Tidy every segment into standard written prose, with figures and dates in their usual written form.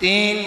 3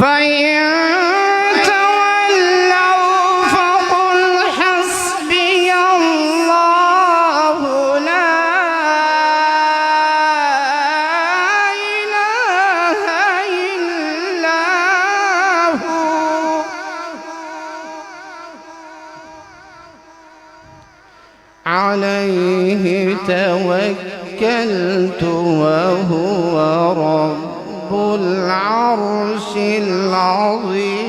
فإن تولوا فقل حسبي الله لا إله إلا هو عليه توكلت وهو رب العرش العظيم.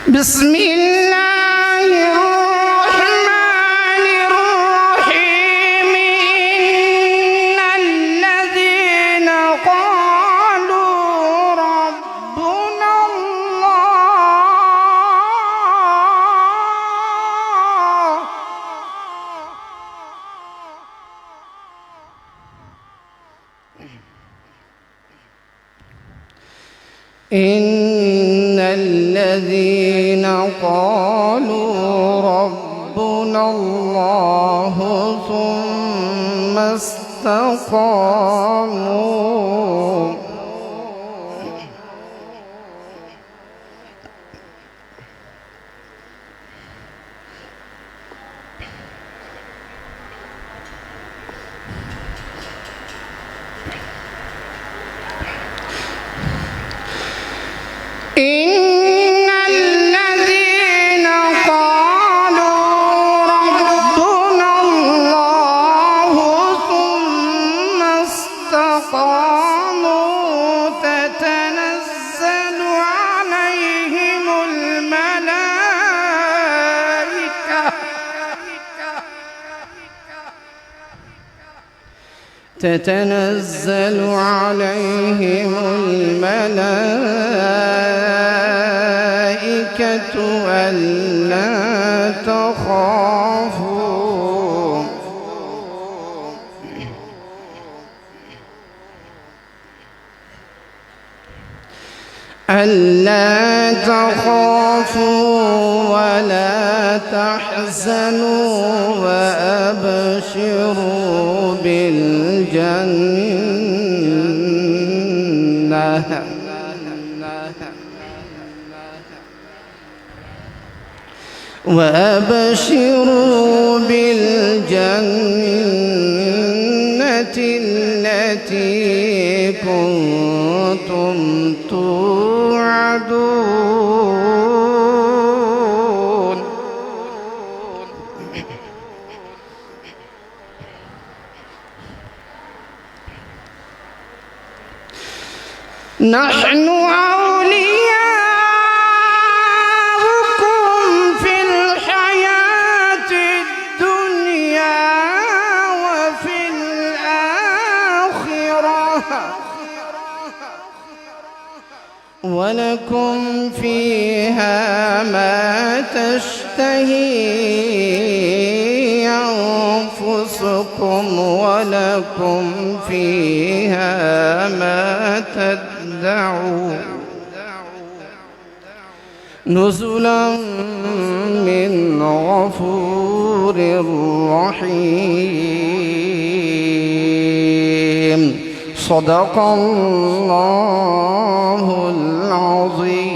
بسم الله الرحمن الرحيم. إن الذين قالوا ربنا الله إن الذين قالوا ربنا الله ثم استقاموا إن الذين قالوا ربنا الله ثم استقاموا تتنزل عليهم الملائكة تتنزل عليهم الملائكة ألا تخافوا ولا تحزنوا وأبشروا بالجنة التي كنتم توعدون. نحن أولياؤكم في الحياة الدنيا وفي الآخرة ولكم فيها ما تشتهي أنفسكم ولكم فيها ما تدعون نزلا من غفور رحيم. صدق الله العظيم.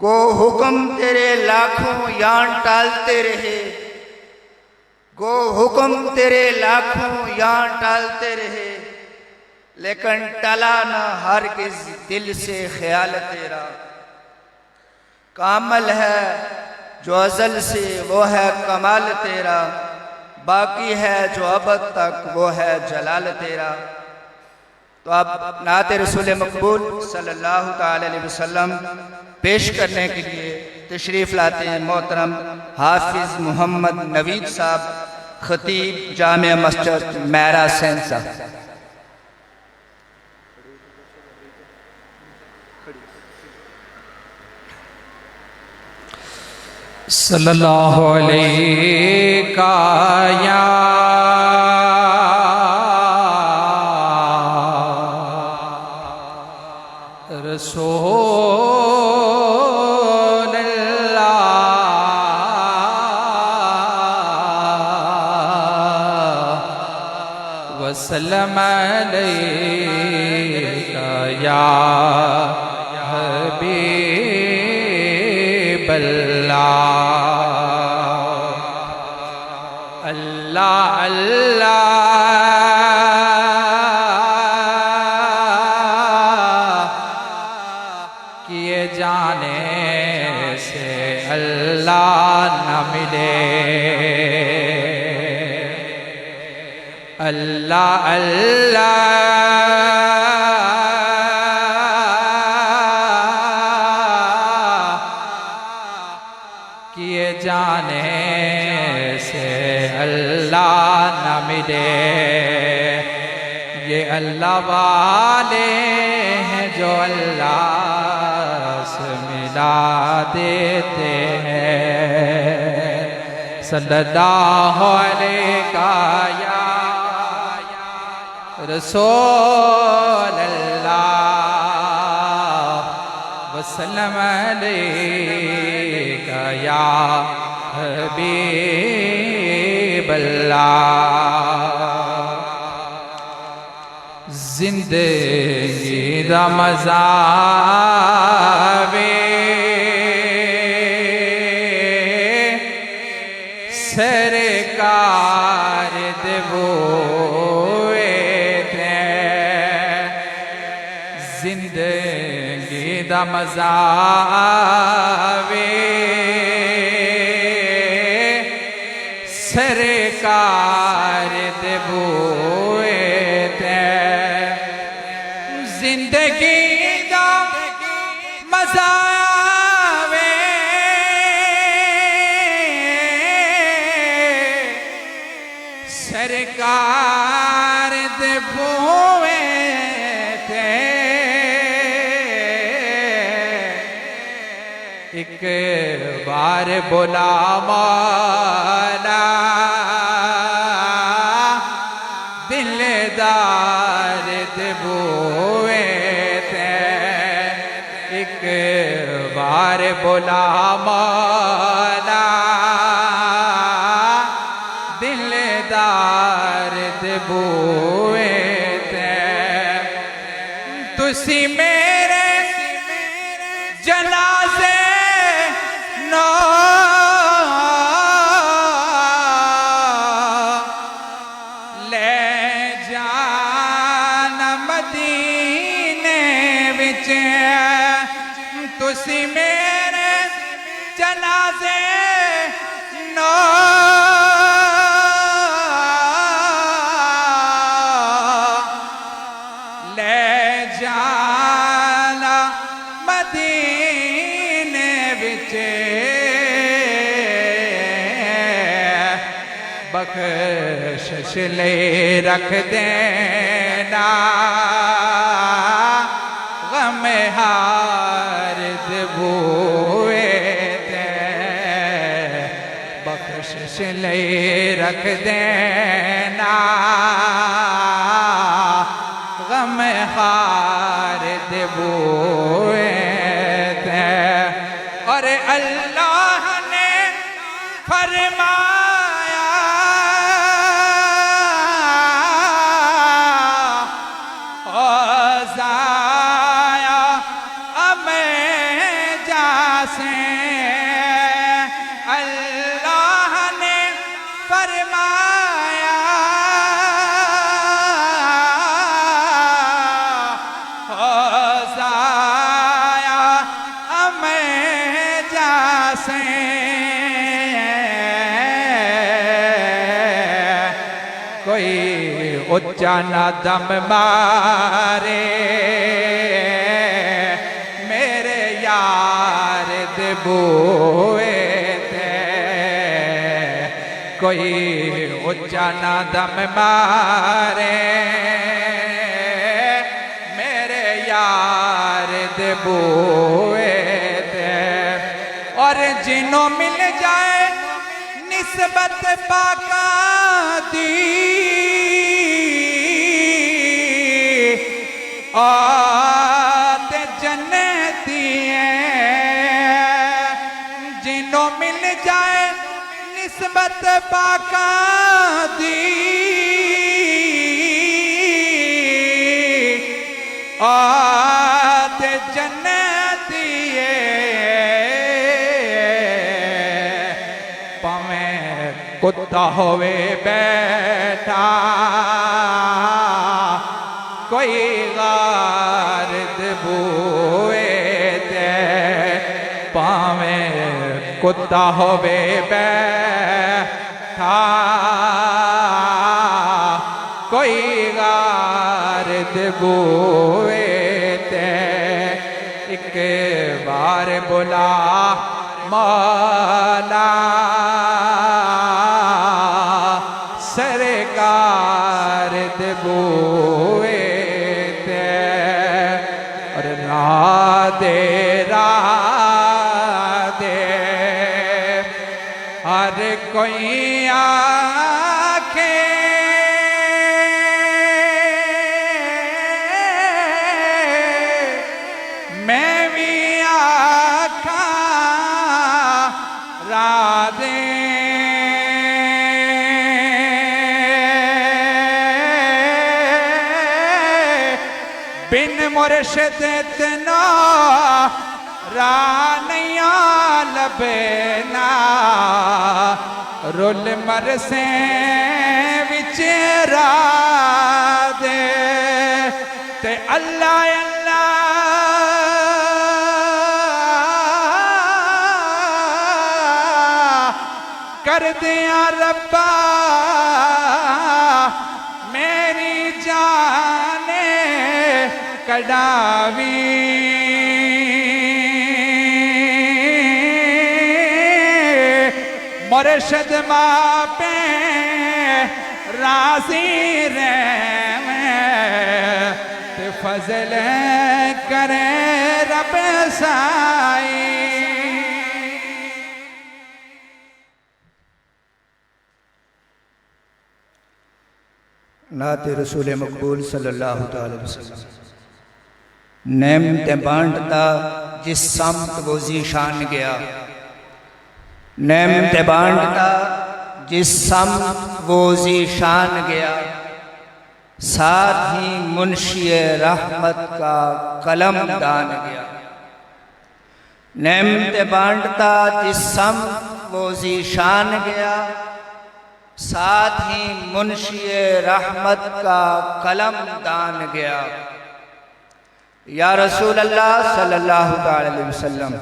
گو حکم تیرے لاکھوں یان ٹالتے رہے، گو حکم تیرے لاکھوں یان ٹالتے رہے، لیکن ٹلا نہ ہرگز دل سے خیال تیرا۔ کامل ہے جو ازل سے وہ ہے کمال تیرا، باقی ہے جو ابد تک وہ ہے جلال تیرا۔ تو اب نعت رسول مقبول صلی اللہ تعالی علیہ وسلم پیش کرنے کے لیے تشریف لاتے ہیں محترم حافظ محمد نوید صاحب، خطیب جامع مسجد میرا سین صاحب۔ صلی اللہ علیہ یا رسول اللہ وسلم علیہ یا حبیب اللہ۔ اللہ اللہ کیے جانے سے اللہ نہ ملے، اللہ اللہ کیے جانے سے اللہ نہ ملے۔ یہ اللہ والے ہیں جو اللہ سے ملا دیتے ہیں۔ صلی اللہ علیہ یا رسول اللہ وسلم علیہ یا حبیب اللہ۔ زندگی دا مزہ وے سرکار دے بوئے تھے، زندگی دا مزہ وے سرکار دے بوئے تھے، زندگی دا مزہ وے سرکار دے بوئے تھے۔ ایک بار بولا مولا دلدار دے بوئے تھے، ایک بار بولا مولا دلدار دے بوئے تھے۔ تسی میرے جنازے نو لے جانا مدینے وچ، تسی میرے جنازے نو لے جانا مدینے وچ، بخشش لے رکھ دینا غم ہار دے بوئے تھے، بخشش لے رکھ دینا غم ہار دے بوئے تھے۔ اور اللہ نے فرمایا سے کوئی اچا نہ دم مارے میرے یار دے بوئے تے کوئی اچا نہ دم مارے میرے یار دے بوئے تے اور جنوں مل جائے نسبت پاکا دی آتے جنتی ہیں جنوں مل جائے نسبت پاکا دی آتے جنتی ہیں پاویں کتا ہوئے بیٹھا کوئی غارد بوئے تے پاویں کتا ہوئے بیٹھا کوئی غارد بوئے تے ایک بار بلا مولا سرکار دے بوئے تے اور راہ دے ہر کوئی آنکھیں میں بھی آنکھاں راہ دے بن مرشد اتنا راہ نہیں لبنا رول مرسے وچ راہ دے تے اللہ اللہ کر دیا ربا میری جانے کڈاوی مرشد ماں پہ راضی رہے تے فضل کرے رب سائی نعت رسول مقبول صلی اللہ علیہ وسلم نعمتیں بانٹتا جس سمت وہ ذیشان گیا نعمتیں بانٹتا جس سمت وہ ذیشان گیا ساتھ ہی منشی رحمت کا قلم دان گیا نعمتیں بانٹتا جس سمت وہ ذیشان گیا ساتھ ہی منشی رحمت کا قلم دان گیا یا رسول اللہ صلی اللہ علیہ وسلم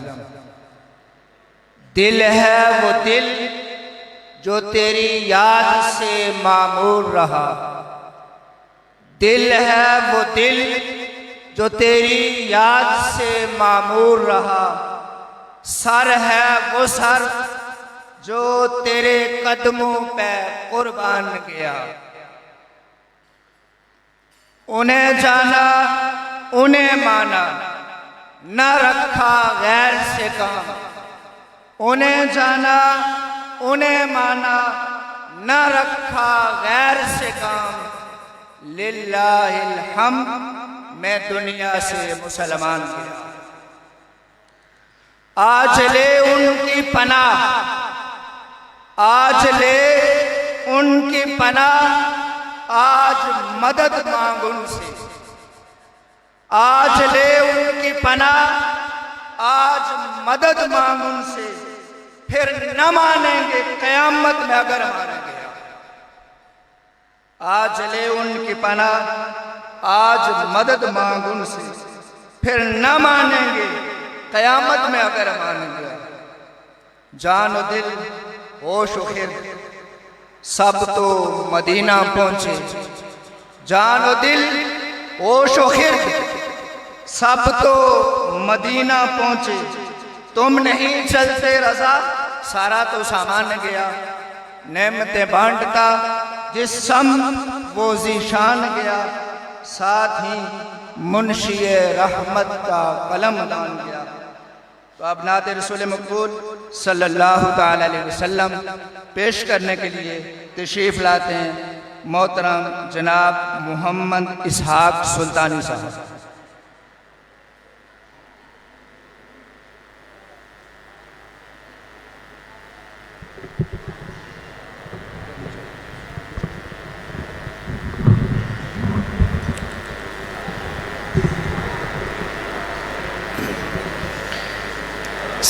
دل ہے وہ دل جو تیری یاد سے معمور رہا دل ہے وہ دل جو تیری یاد سے معمور رہا سر ہے وہ سر جو تیرے قدموں پہ قربان گیا انہیں جانا انہیں مانا نہ رکھا غیر سے کام انہیں جانا انہیں مانا نہ رکھا غیر سے کام للہ الحمد میں دنیا سے مسلمان گیا آج لے ان کی پناہ آج لے ان کی پناہ آج مدد مانگ ان سے آج لے ان کی پناہ آج مدد مانگ ان سے پھر نہ مانیں گے قیامت میں اگر مانا گیا آج لے ان کی پناہ آج مدد مانگ ان سے پھر نہ مانیں گے قیامت میں اگر مانا گیا جان و دل ہوش و خرد سب تو مدینہ پہنچے، جان و دل ہوش و خرد سب تو مدینہ پہنچے، تم نہیں چلتے رضا سارا تو سامان گیا، نعمتیں بانٹتا جس سم وہ ذیشان گیا، ساتھ ہی منشی رحمت کا قلم دان گیا۔ تو اب نعت رسول مقبول صلی اللہ تعالی علیہ وسلم پیش کرنے کے لیے تشریف لاتے ہیں محترم جناب محمد اسحاق سلطانی صاحب۔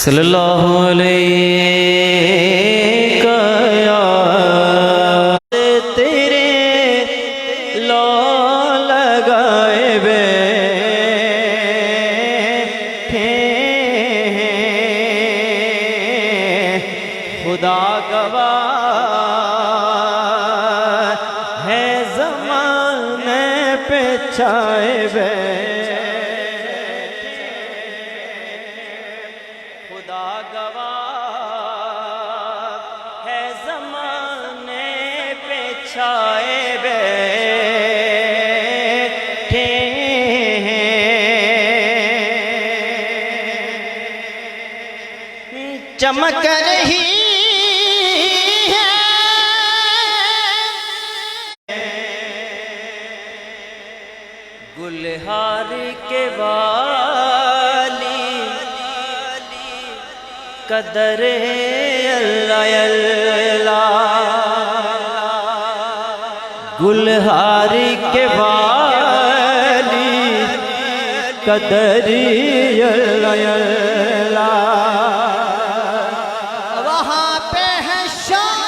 صلی اللہ علیہ یا تیرے لو لگائے بیٹھے خدا گواہ ہے زمانے پہ چھائے خدا گواہ ہے زمانے پہ چھائے بیٹھے چمک رہی ہے گلہار کے والی قدر اللہ گلہار کے والی قدر اللہ وہاں پہ ہے شاہ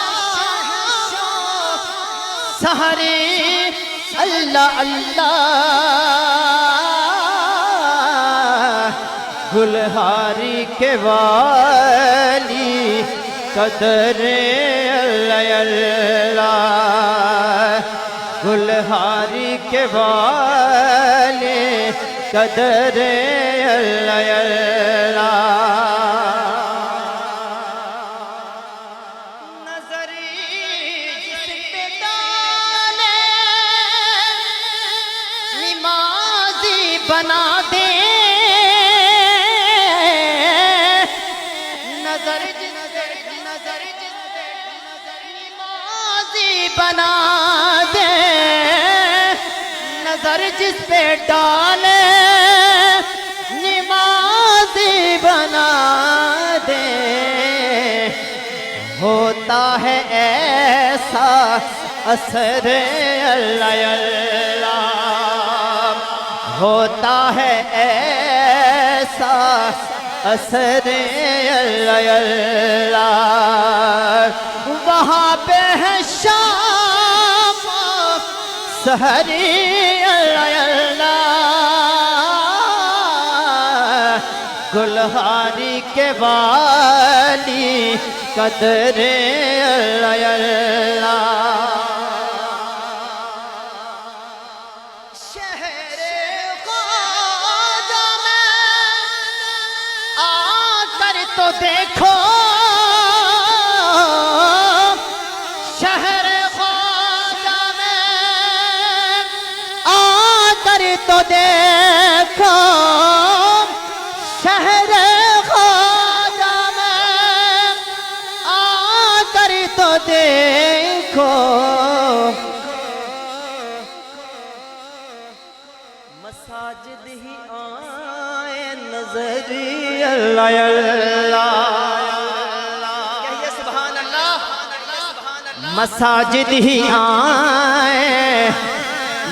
سہرے اللہ اللہ گلہاری کے والی قدر اللہ گلہاری کے والی قدر اللہ بنا دے نظر نمازی بنا دے نظر جس پہ ڈالے نمازی بنا دے ہوتا ہے ایسا اثر اللہ ہوتا ہے ایسا اثر اللہ وہاں پہ ہے شام سحری اللہ گلہاری کے والی قدر اللہ تو دیکھو شہر خواجہ میں آ کر تو دیکھو شہر خواجہ میں آ کر تو دیکھو مساجد ہی آئے نظری کہیے سبحان اللہ مساجد ہی آئے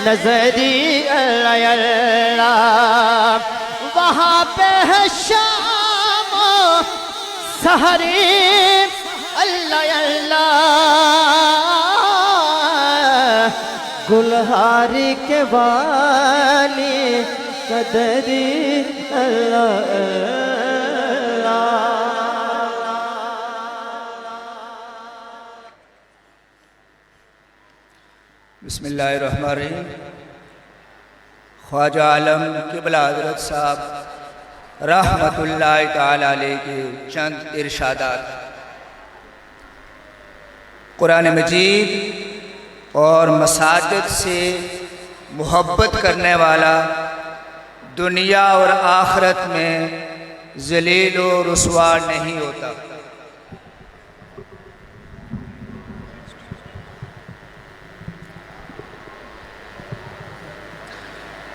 نظری اللہ وہاں پہ ہے شام سحری اللہ گلہاری کے والی قدری اللہ بسم اللہ الرحمن الرحیم۔ خواجہ عالم قبلہ حضرت صاحب رحمت اللہ تعالی علیہ کے چند ارشادات۔ قرآن مجید اور مساجد سے محبت کرنے والا دنیا اور آخرت میں ذلیل و رسوا نہیں ہوتا۔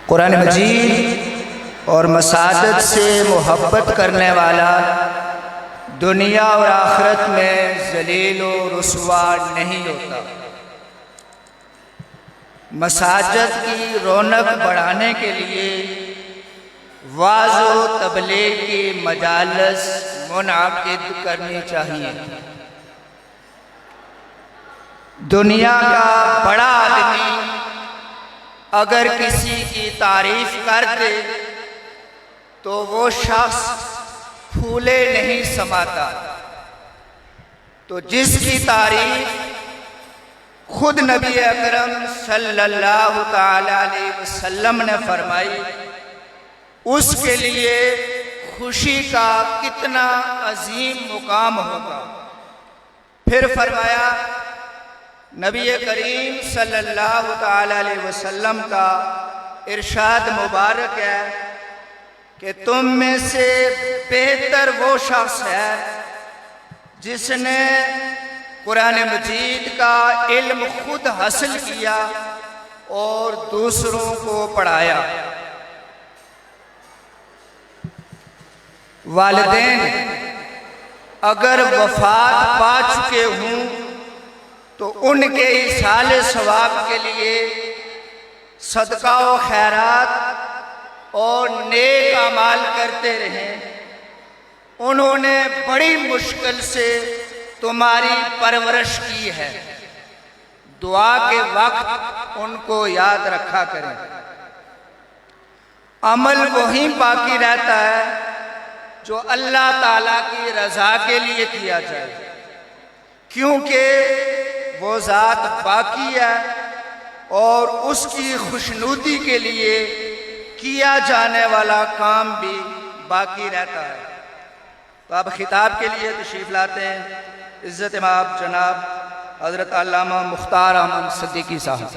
قرآن مجید اور مساجد سے محبت کرنے والا دنیا اور آخرت میں ذلیل و رسوا نہیں ہوتا۔ مساجد کی رونق بڑھانے کے لیے وعظ و تبلیغ کی مجالس منعقد کرنی چاہیے۔ دنیا کا بڑا آدمی اگر کسی کی تعریف کر دے تو وہ شخص پھولے نہیں سماتا، تو جس کی تعریف خود نبی اکرم صلی اللہ تعالی علیہ وسلم نے فرمائی، اس کے لیے خوشی کا کتنا عظیم مقام ہوگا۔ پھر فرمایا نبی کریم صلی اللہ تعالی علیہ وسلم کا ارشاد مبارک ہے کہ تم میں سے بہتر وہ شخص ہے جس نے قرآن مجید کا علم خود حاصل کیا اور دوسروں کو پڑھایا۔ والدین اگر وفات پا چکے ہوں تو ان کے ایصال ثواب کے لیے صدقہ و خیرات اور نیک اعمال کرتے رہیں۔ انہوں نے بڑی مشکل سے تمہاری پرورش کی ہے، دعا کے وقت ان کو یاد رکھا کریں۔ عمل وہی باقی رہتا ہے جو اللہ تعالیٰ کی رضا کے لیے کیا جائے، کیونکہ وہ ذات باقی ہے اور اس کی خوشنودی کے لیے کیا جانے والا کام بھی باقی رہتا ہے۔ تو اب خطاب کے لیے تشریف لاتے ہیں عزت مآب جناب حضرت علامہ مختار احمد صدیقی صاحب۔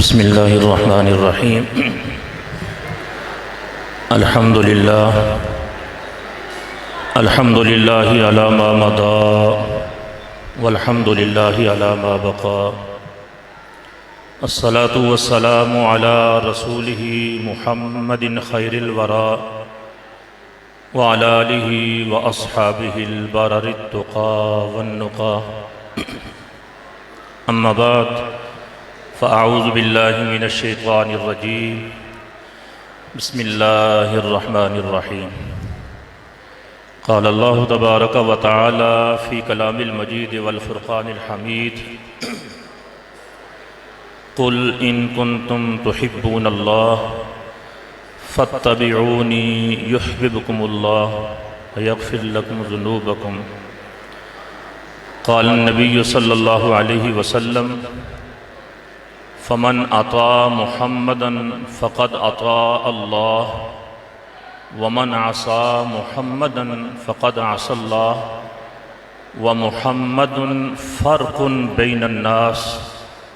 بسم اللہ الرحمن الرحیم۔ الحمدللہ علی ما مضى والحمدللہ علی ما بقى، الصلاة والسلام علی رسولہ محمد خیر الورى وعلی آلہ واصحابہ البرر التقى والنقى، اما بعد فأعوذ باللہ من الشیطان الرجیم، بسم اللہ الرحمن الرحیم۔ قال اللہ تبارک و تعالی فی کلام المجید والفرقان الحمید، قل ان کنتم تحبون اللہ فاتبعونی یحببکم اللہ ویغفر لکم ذنوبکم۔ قال النبی صلی اللہ علیہ وسلم فمن اطاع محمدا فقد اطاع اللہ ومن عصى محمدا فقد عصى الله ومحمد فرق بين الناس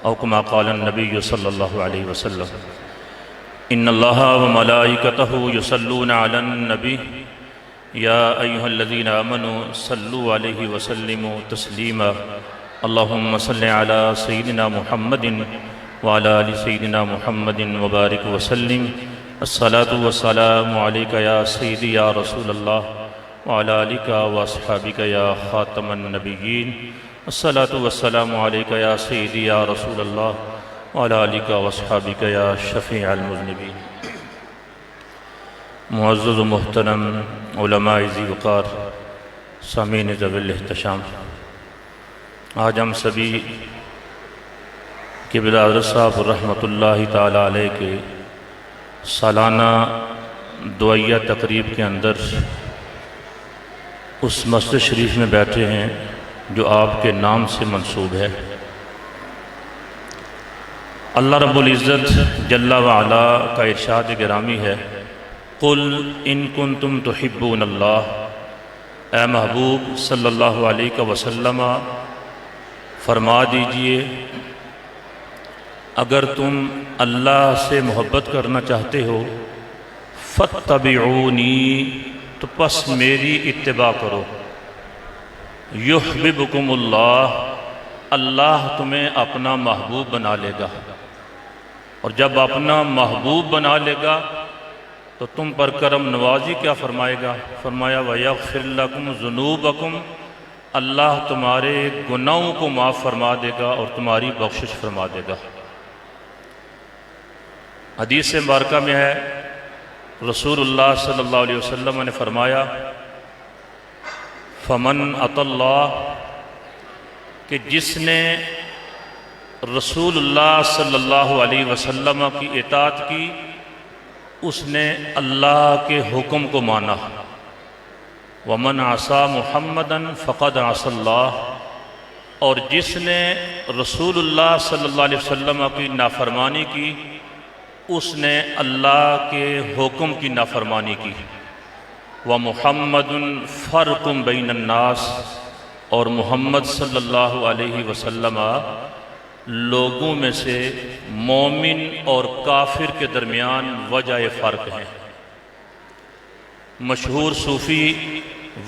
او كما قال النبي صلى الله عليه وسلم ان الله وملائكته يصلون على النبي يا ايها الذين امنوا صلوا عليه وسلموا تسليما اللهم صل على سيدنا محمد وعلى آل سيدنا محمد وبارك وسلم الصلاة والسلام عليك يا سيدي يا رسول الله وعلى آلك وأصحابك يا خاتم النبيين الصلاة والسلام عليك يا سيدي يا رسول الله وعلى آلك وأصحابك يا شفيع المذنبين. معزز و محترم علماء ذی وقار، سامعین ذوی الاحتشام، آج ہم سبھی قبلہ حضرت صاحب رحمۃ اللہ تعالی علیہ کے سالانہ دعائیہ تقریب کے اندر اس مسجد شریف میں بیٹھے ہیں جو آپ کے نام سے منسوب ہے. اللہ رب العزت جل وعلا کا ارشاد گرامی ہے، قل ان کنتم تحبون اللہ، اے محبوب صلی اللہ علیہ وسلم فرما دیجئے اگر تم اللہ سے محبت کرنا چاہتے ہو فاتبعونی، تو پس میری اتباع کرو. یحببکم اللہ، اللہ تمہیں اپنا محبوب بنا لے گا، اور جب اپنا محبوب بنا لے گا تو تم پر کرم نوازی کیا فرمائے گا؟ فرمایا وَيَغْفِرْ لَكُمْ ذُنُوبَكُمْ، اللہ تمہارے گناہوں کو معاف فرما دے گا اور تمہاری بخشش فرما دے گا. حدیث مبارکہ میں ہے، رسول اللہ صلی اللہ علیہ وسلم نے فرمایا فَمَنْ أَطَى اللَّهَ، کہ جس نے رسول اللہ صلی اللہ علیہ وسلم کی اطاعت کی اس نے اللہ کے حکم کو مانا. وَمَنْ عَصَى مُحَمَّدًا فَقَدْ عَصَى اللَّهَ، اور جس نے رسول اللہ صلی اللہ علیہ وسلم کی نافرمانی کی اس نے اللہ کے حکم کی نافرمانی کی. وَمُحَمَّدٌ فَرْقٌ بَيْنَ النَّاسِ، اور محمد صلی اللہ علیہ وسلم لوگوں میں سے مومن اور کافر کے درمیان وجہ فرق ہیں. مشہور صوفی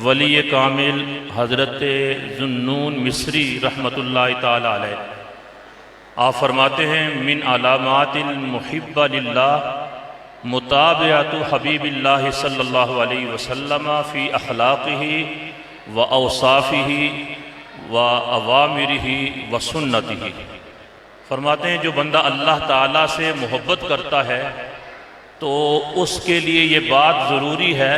ولی کامل حضرت ذوالنون مصری رحمۃ اللہ تعالی علیہ، آپ فرماتے ہیں من علامات المحب للہ متابعت حبیب اللہ صلی اللہ علیہ وسلم فی اخلاقہ و اوصافہ و اوامرہ و سنتہ. فرماتے ہیں جو بندہ اللہ تعالیٰ سے محبت کرتا ہے تو اس کے لیے یہ بات ضروری ہے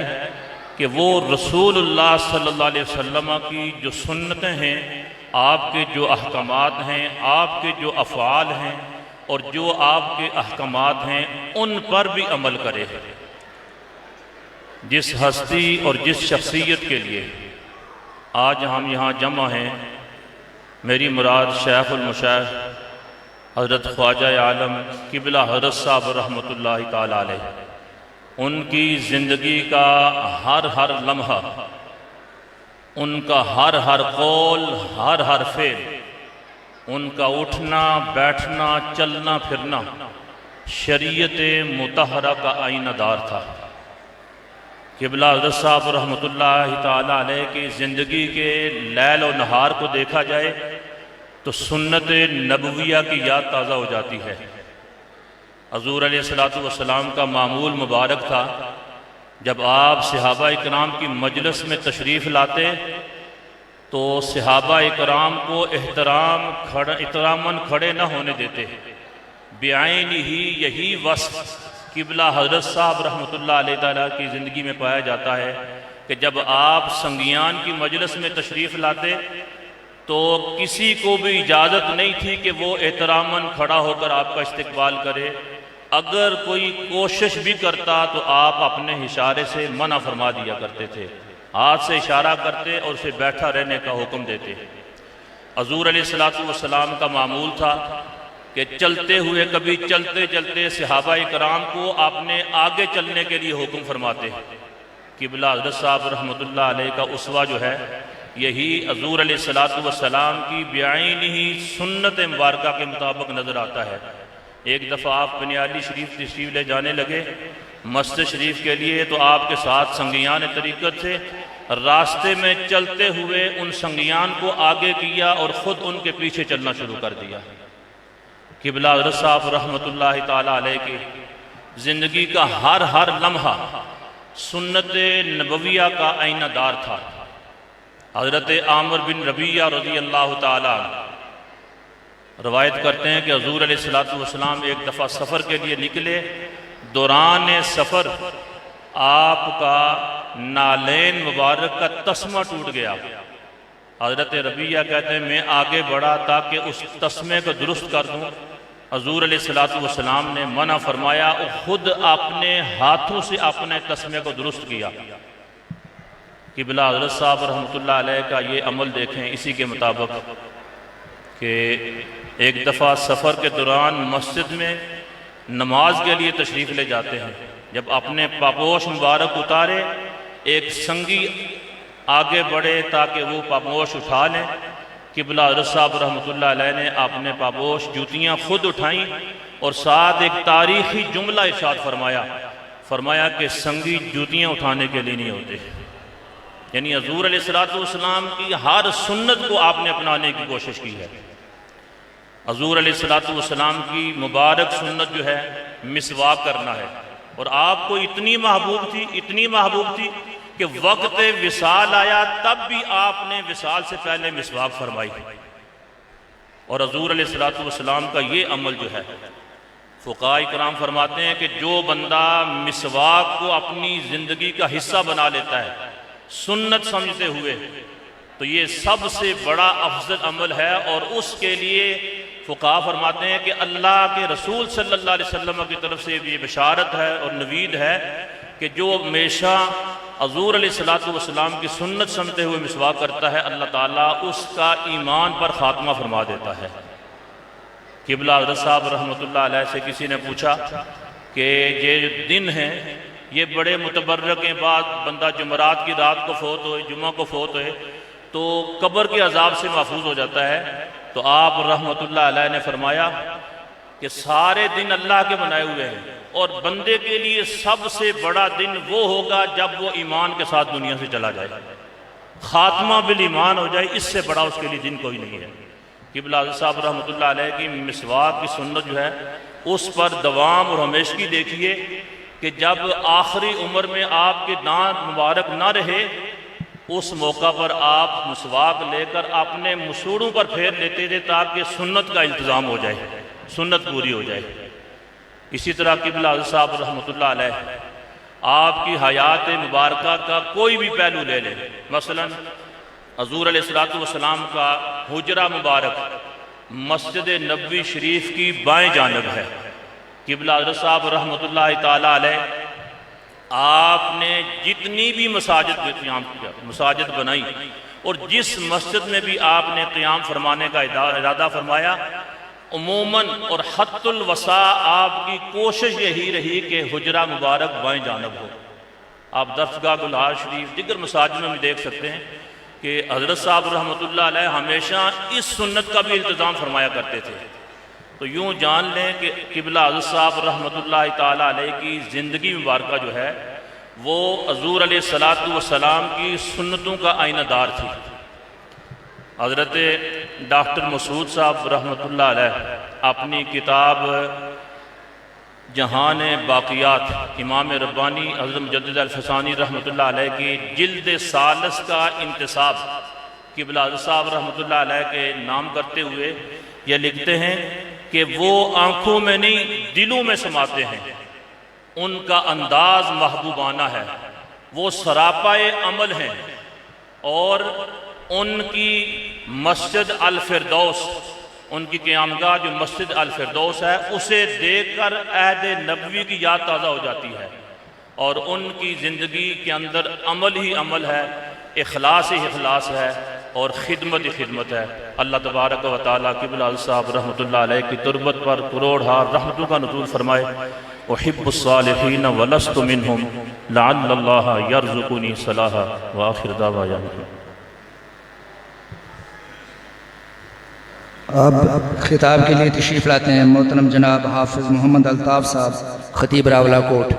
کہ وہ رسول اللہ صلی اللہ علیہ وسلم کی جو سنتیں ہیں، آپ کے جو احکامات ہیں، آپ کے جو افعال ہیں اور جو آپ کے احکامات ہیں ان پر بھی عمل کرے. جس ہستی اور جس شخصیت کے لیے آج ہم یہاں جمع ہیں، میری مراد شیخ المشائخ حضرت خواجہ عالم قبلہ حضرت صاحب رحمۃ اللہ تعالی علیہ، ان کی زندگی کا ہر لمحہ، ان کا ہر قول، ہر فعل، ان کا اٹھنا بیٹھنا چلنا پھرنا شریعت مطہرہ کا آئینہ دار تھا. قبلہ حضرت صاحب رحمۃ اللہ تعالی علیہ کی زندگی کے لیل و نہار کو دیکھا جائے تو سنت نبویہ کی یاد تازہ ہو جاتی ہے. حضور علیہ السلام کا معمول مبارک تھا، جب آپ صحابہ اکرام کی مجلس میں تشریف لاتے تو صحابہ اکرام کو احتراماً کھڑے نہ ہونے دیتے. بعین ہی یہی وصف قبلہ حضرت صاحب رحمۃ اللہ علیہ تعالیٰ کی زندگی میں پایا جاتا ہے کہ جب آپ سنگیان کی مجلس میں تشریف لاتے تو کسی کو بھی اجازت نہیں تھی کہ وہ احتراماً کھڑا ہو کر آپ کا استقبال کرے. اگر کوئی کوشش بھی کرتا تو آپ اپنے اشارے سے منع فرما دیا کرتے تھے، ہاتھ سے اشارہ کرتے اور اسے بیٹھا رہنے کا حکم دیتے. حضور علیہ السلام کا معمول تھا کہ چلتے ہوئے کبھی چلتے صحابہ کرام کو اپنے آگے چلنے کے لیے حکم فرماتے. قبلہ حضرت صاحب رحمۃ اللہ علیہ کا اسوہ جو ہے یہی حضور علیہ السلام کی بعین ہی سنت مبارکہ کے مطابق نظر آتا ہے. ایک دفعہ آپ بنیادی شریف تشریف لے جانے لگے مسجد شریف کے لیے، تو آپ کے ساتھ سنگیان طریقت تھے. راستے میں چلتے ہوئے ان سنگیان کو آگے کیا اور خود ان کے پیچھے چلنا شروع کر دیا۔ قبلہ حضرت صاحب رحمۃ اللہ تعالیٰ علیہ کی زندگی کا ہر لمحہ سنت نبویہ کا آئینہ دار تھا۔ حضرت عامر بن ربیعہ رضی اللہ تعالیٰ روایت کرتے ہیں کہ حضور علیہ السلام ایک دفعہ سفر کے لیے نکلے، دوران سفر آپ کا نالین مبارک کا تسمہ ٹوٹ گیا۔ حضرت ربیعہ کہتے ہیں میں آگے بڑھا تاکہ اس تسمے کو درست کر دوں، حضور علیہ السلام نے منع فرمایا اور خود اپنے ہاتھوں سے اپنے تسمے کو درست کیا۔ قبلہ حضرت صاحب رحمۃ اللہ علیہ کا یہ عمل دیکھیں اسی کے مطابق کہ ایک دفعہ سفر کے دوران مسجد میں نماز کے لیے تشریف لے جاتے ہیں، جب اپنے پاپوش مبارک اتارے ایک سنگی آگے بڑھے تاکہ وہ پاپوش اٹھا لیں۔ قبلہ حضرت صاحب رحمۃ اللہ علیہ نے اپنے پاپوش جوتیاں خود اٹھائیں اور ساتھ ایک تاریخی جملہ ارشاد فرمایا کہ سنگی جوتیاں اٹھانے کے لیے نہیں ہوتے، یعنی حضور علیہ السلام کی ہر سنت کو آپ نے اپنانے کی کوشش کی ہے۔ حضور علیہ السلام کی مبارک سنت جو ہے مسواک کرنا ہے، اور آپ کو اتنی محبوب تھی کہ وقت وصال آیا تب بھی آپ نے وصال سے پہلے مسواک فرمائی۔ اور حضور علیہ السلام کا یہ عمل جو ہے فقہاء کرام فرماتے ہیں کہ جو بندہ مسواک کو اپنی زندگی کا حصہ بنا لیتا ہے سنت سمجھتے ہوئے، تو یہ سب سے بڑا افضل عمل ہے، اور اس کے لیے فقہاء فرماتے ہیں کہ اللہ کے رسول صلی اللہ علیہ وسلم کی طرف سے یہ بشارت ہے اور نوید ہے کہ جو ہمیشہ حضور علیہ السلام کی سنت سمجھتے ہوئے مسواک کرتا ہے اللہ تعالیٰ اس کا ایمان پر خاتمہ فرما دیتا ہے۔ قبلہ حضرت صاحب رحمۃ اللہ علیہ سے کسی نے پوچھا کہ یہ دن ہیں یہ بڑے متبرک ہیں، بعد بندہ جمعرات کی رات کو فوت ہوئے، جمعہ کو فوت ہوئے تو قبر کے عذاب سے محفوظ ہو جاتا ہے، تو آپ رحمۃ اللہ علیہ نے فرمایا کہ سارے دن اللہ کے بنائے ہوئے ہیں، اور بندے کے لیے سب سے بڑا دن وہ ہوگا جب وہ ایمان کے ساتھ دنیا سے چلا جائے، خاتمہ بالایمان ہو جائے، اس سے بڑا اس کے لیے دن کوئی نہیں ہے۔ قبلہ حضرت صاحب رحمۃ اللہ علیہ کی مسواک کی سنت جو ہے اس پر دوام اور ہمیشگی دیکھیے کہ جب آخری عمر میں آپ کے دانت مبارک نہ رہے اس موقع پر آپ مسواک لے کر اپنے مسوڑوں پر پھیر لیتے تھے تاکہ سنت کا التزام ہو جائے، سنت پوری ہو جائے۔ اسی طرح قبلہ حضرت صاحب رحمۃ اللہ علیہ آپ کی حیات مبارکہ کا کوئی بھی پہلو لے لیں، مثلا حضور علیہ السلام کا حجرہ مبارک مسجد نبوی شریف کی بائیں جانب ہے۔ قبلہ حضرت صاحب رحمۃ اللہ تعالیٰ علیہ آپ نے جتنی بھی مساجد بنائی اور جس مسجد میں بھی آپ نے قیام فرمانے کا ارادہ فرمایا، عموماً اور حت الوسع آپ کی کوشش یہی رہی کہ حجرہ مبارک بائیں جانب ہو۔ آپ درسگاہ گلہار شریف دیگر مساجد میں بھی دیکھ سکتے ہیں کہ حضرت صاحب رحمۃ اللہ علیہ ہمیشہ اس سنت کا بھی التزام فرمایا کرتے تھے۔ تو یوں جان لیں کہ قبلہ حضرت صاحب رحمۃ اللہ تعالیٰ علیہ کی زندگی مبارکہ جو ہے وہ حضور علیہ السلام کی سنتوں کا آئینہ دار تھی۔ حضرت ڈاکٹر مسعود صاحب رحمۃ اللہ علیہ اپنی کتاب جہان باقیات امام ربانی حضرت مجدد الفسانی رحمۃ اللہ علیہ کی جلد ثالث کا انتصاب قبلہ حضرت صاحب رحمۃ اللہ علیہ کے نام کرتے ہوئے یہ لکھتے ہیں کہ وہ آنکھوں میں نہیں دلوں میں سماتے ہیں، ان کا انداز محبوبانہ ہے، وہ سراپائے عمل ہیں، اور ان کی مسجد الفردوس، ان کی قیامگاہ جو مسجد الفردوس ہے اسے دیکھ کر عہد نبوی کی یاد تازہ ہو جاتی ہے، اور ان کی زندگی کے اندر عمل ہی عمل ہے، اخلاص ہی اخلاص ہے، اور خدمت ہی خدمت ہے۔ اللہ تبارک و تعالیٰ قبلہ حضرت صاحب رحمۃ اللہ علیہ کی تربت پر کروڑ ہار رحمتوں کا نزول فرمائے۔ احب الصالحین ولست منہم لعل اللہ یرزقنی صلاحا وآخر دعوانا۔ اب خطاب کے لیے تشریف لاتے ہیں محترم جناب حافظ محمد الطاف صاحب خطیب راولا کوٹ۔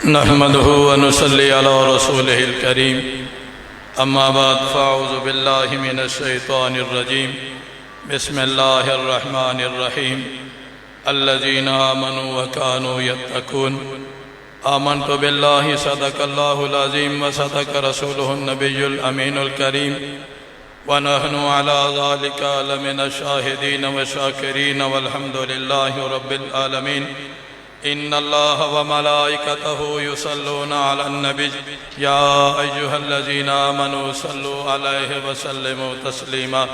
نحمده ونصلي على رسوله الكريم اما بعد فاعوذ بالله من الشيطان الرجيم بسم الله الرحمن الرحيم الذين آمنوا وكانوا يتقون آمنت بالله صدق الله العظيم وصدق رسوله النبي الأمين الكريم ونحن على ذلك لمن الشاهدين والشاكرين والحمد لله رب العالمين إن الله وملائكته يصلون على النبي يا أيها الذين آمنوا صلوا عليه وسلموا تسليما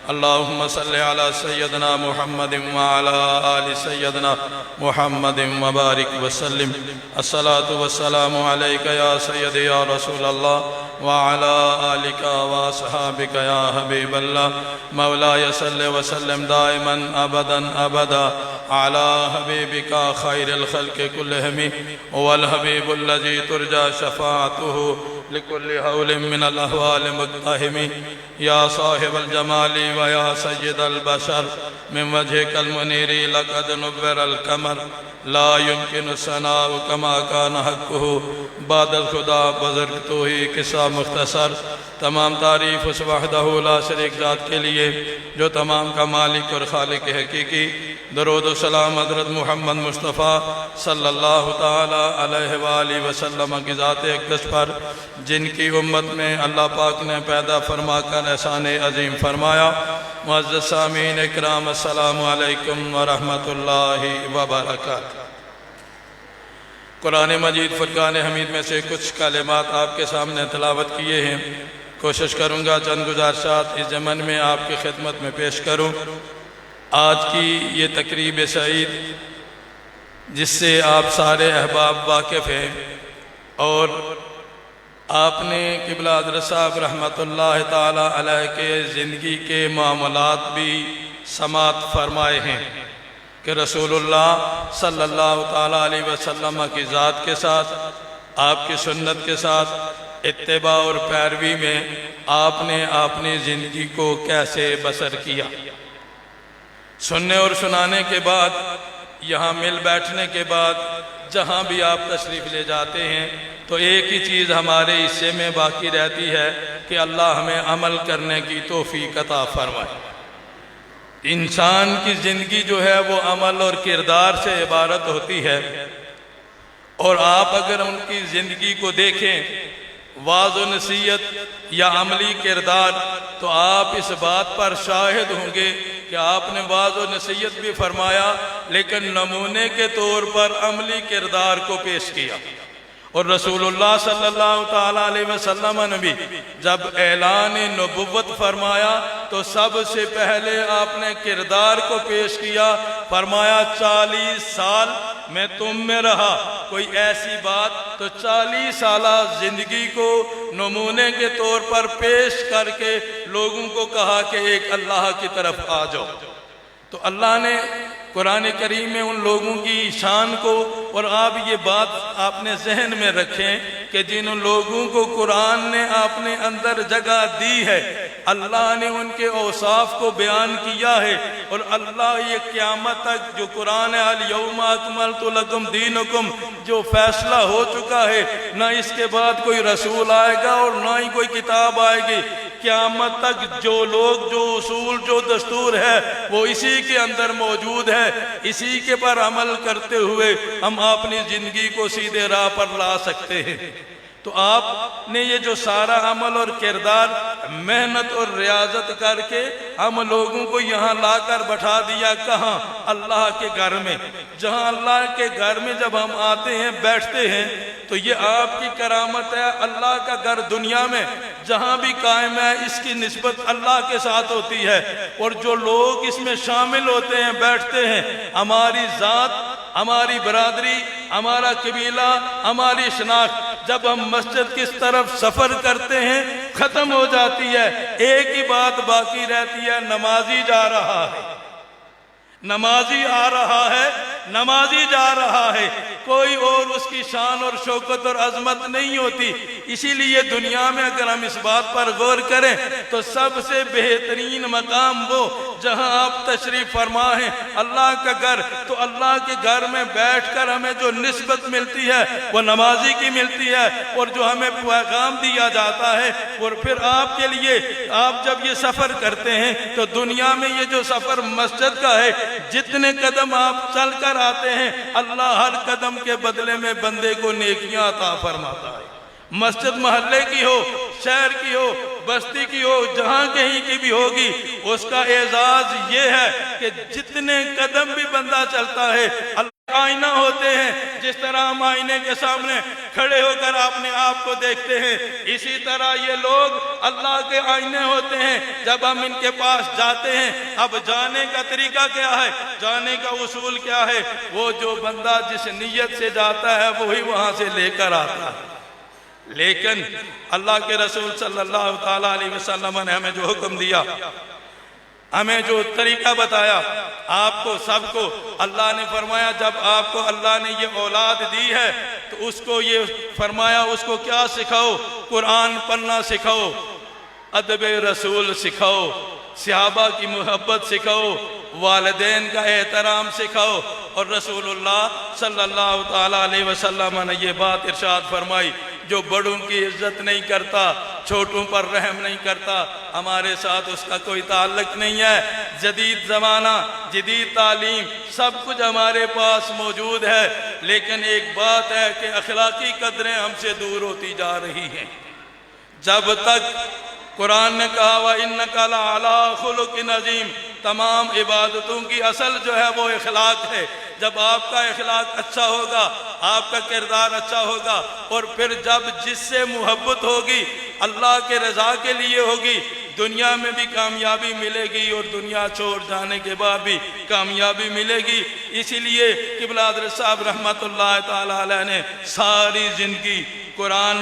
اللهم صل على سيدنا محمد وعلى آل سيدنا محمد وبارك وسلم الصلاة والسلام عليك يا سيدي يا رسول الله وعلى آلك وأصحابك يا حبيب الله مولاي صل وسلم دائما أبدا أبدا على حبيبك خير الخلق كلهم هو الحبيب الذي ترجى شفاعته لكل هول من الأهوال مقتحم يا صاحب الجمال ويا سيد البشر من وجهك المنير لقد نبر القمر لا يمكن الثناء كما كان حقه بعد الخدا بزرگتو ہی قصہ مختصر تمام تعریف اس وحدہ لا شریک ذات کے لیے جو تمام کا مالک اور خالق حقیقی درود و سلام حضرت محمد مصطفیٰ صلی اللہ تعالی علیہ وآلہ وسلم کی ذات اقدس پر جن کی امت میں اللہ پاک نے پیدا فرما کر احسان عظیم فرمایا معزز سامعین اکرام السلام علیکم ورحمۃ اللہ وبرکاتہ قرآن مجید فرقان حمید میں سے کچھ کلمات آپ کے سامنے تلاوت کیے ہیں کوشش کروں گا چند گزارشات اس ضمن میں آپ کی خدمت میں پیش کروں آج کی یہ تقریب سعید جس سے آپ سارے احباب واقف ہیں اور آپ نے قبلہ حضرت صاحب رحمۃ اللہ تعالی علیہ کے زندگی کے معاملات بھی سماعت فرمائے ہیں کہ رسول اللہ صلی اللہ تعالی علیہ وسلم کی ذات کے ساتھ آپ کی سنت کے ساتھ اتباع اور پیروی میں آپ نے اپنی زندگی کو کیسے بسر کیا سننے اور سنانے کے بعد یہاں مل بیٹھنے کے بعد جہاں بھی آپ تشریف لے جاتے ہیں تو ایک ہی چیز ہمارے حصے میں باقی رہتی ہے کہ اللہ ہمیں عمل کرنے کی توفیق عطا فرمائے انسان کی زندگی جو ہے وہ عمل اور کردار سے عبارت ہوتی ہے اور آپ اگر ان کی زندگی کو دیکھیں واعظ و نصیحت یا عملی کردار تو آپ اس بات پر شاہد ہوں گے کہ آپ نے واعظ و نصیحت بھی فرمایا لیکن نمونے کے طور پر عملی کردار کو پیش کیا اور رسول اللہ صلی اللہ تعالیٰ علیہ وسلم نے بھی جب اعلان نبوت فرمایا تو سب سے پہلے آپ نے کردار کو پیش کیا فرمایا 40 سال میں تم میں رہا کوئی ایسی بات تو 40 سالہ زندگی کو نمونے کے طور پر پیش کر کے لوگوں کو کہا کہ ایک اللہ کی طرف آ جاؤ تو اللہ نے قرآن کریم میں ان لوگوں کی شان کو اور آپ یہ بات آپ نے ذہن میں رکھیں کہ جن لوگوں کو قرآن نے اپنے اندر جگہ دی ہے اللہ نے ان کے اوصاف کو بیان کیا ہے اور اللہ یہ قیامت تک جو قرآن الیوم اکملت لکم دینکم جو فیصلہ ہو چکا ہے نہ اس کے بعد کوئی رسول آئے گا اور نہ ہی کوئی کتاب آئے گی قیامت تک جو لوگ جو اصول جو دستور ہے وہ اسی کے اندر موجود ہے اسی کے پر عمل کرتے ہوئے ہم اپنی زندگی کو سیدھے راہ پر لا سکتے ہیں تو آپ نے یہ جو سارا عمل اور کردار محنت اور ریاضت کر کے ہم لوگوں کو یہاں لا کر بٹھا دیا کہاں اللہ کے گھر میں جہاں اللہ کے گھر میں جب ہم آتے ہیں بیٹھتے ہیں تو یہ آپ کی کرامت ہے اللہ کا گھر دنیا میں جہاں بھی قائم ہے اس کی نسبت اللہ کے ساتھ ہوتی ہے اور جو لوگ اس میں شامل ہوتے ہیں بیٹھتے ہیں ہماری ذات ہماری برادری ہمارا قبیلہ ہماری شناخت جب ہم مسجد کس طرف سفر کرتے ہیں ختم ہو جاتی ہے ایک ہی بات باقی رہتی ہے نمازی جا رہا ہے نمازی آ رہا ہے نمازی جا رہا ہے کوئی اور اس کی شان اور شوکت اور عظمت نہیں ہوتی اسی لیے دنیا میں اگر ہم اس بات پر غور کریں تو سب سے بہترین مقام وہ جہاں آپ تشریف فرما ہیں اللہ کا گھر، تو اللہ کے گھر میں بیٹھ کر ہمیں جو نسبت ملتی ہے وہ نمازی کی ملتی ہے، اور جو ہمیں پیغام دیا جاتا ہے، اور پھر آپ کے لیے آپ جب یہ سفر کرتے ہیں تو دنیا میں یہ جو سفر مسجد کا ہے، جتنے قدم آپ چل کر آتے ہیں اللہ ہر قدم کے بدلے میں بندے کو نیکیاں عطا فرماتا ہے۔ مسجد محلے کی ہو، شہر کی ہو، بستی کی ہو، جہاں کہیں کی بھی ہوگی، اس کا اعزاز یہ ہے کہ جتنے قدم بھی بندہ چلتا ہے اللہ آئینہ ہوتے ہیں۔ جس طرح ہم آئینے کے سامنے کھڑے ہو کر اپنے آپ کو دیکھتے ہیں، اسی طرح یہ لوگ اللہ کے آئینے ہوتے ہیں۔ جب ہم ان کے پاس جاتے ہیں، اب جانے کا طریقہ کیا ہے، جانے کا اصول کیا ہے؟ وہ جو بندہ جس نیت سے جاتا ہے وہی وہاں سے لے کر آتا ہے۔ لیکن اللہ کے رسول صلی اللہ تعالیٰ علیہ وسلم نے ہمیں جو حکم دیا، ہمیں جو طریقہ بتایا، آپ کو سب کو اللہ نے فرمایا جب آپ کو اللہ نے یہ اولاد دی ہے تو اس کو یہ فرمایا اس کو کیا سکھاؤ؟ قرآن پڑھنا سکھاؤ، ادب رسول سکھاؤ، صحابہ کی محبت سکھاؤ، والدین کا احترام سکھاؤ۔ اور رسول اللہ صلی اللہ تعالیٰ علیہ وسلم نے یہ بات ارشاد فرمائی، جو بڑوں کی عزت نہیں کرتا، چھوٹوں پر رحم نہیں کرتا، ہمارے ساتھ اس کا کوئی تعلق نہیں ہے۔ جدید زمانہ، جدید تعلیم، سب کچھ ہمارے پاس موجود ہے، لیکن ایک بات ہے کہ اخلاقی قدریں ہم سے دور ہوتی جا رہی ہیں۔ جب تک قرآن نے کہا وَإِنَّكَ لَعَلَىٰ خُلُقٍ عَظِيمٍ، تمام عبادتوں کی اصل جو ہے وہ اخلاق ہے۔ جب آپ کا اخلاق اچھا ہوگا، آپ کا کردار اچھا ہوگا، اور پھر جب جس سے محبت ہوگی اللہ کے رضا کے لیے ہوگی، دنیا میں بھی کامیابی ملے گی اور دنیا چھوڑ جانے کے بعد بھی کامیابی ملے گی۔ اسی لیے قبلہ حضرت صاحب رحمت اللہ تعالیٰ علیہ نے ساری زندگی قرآن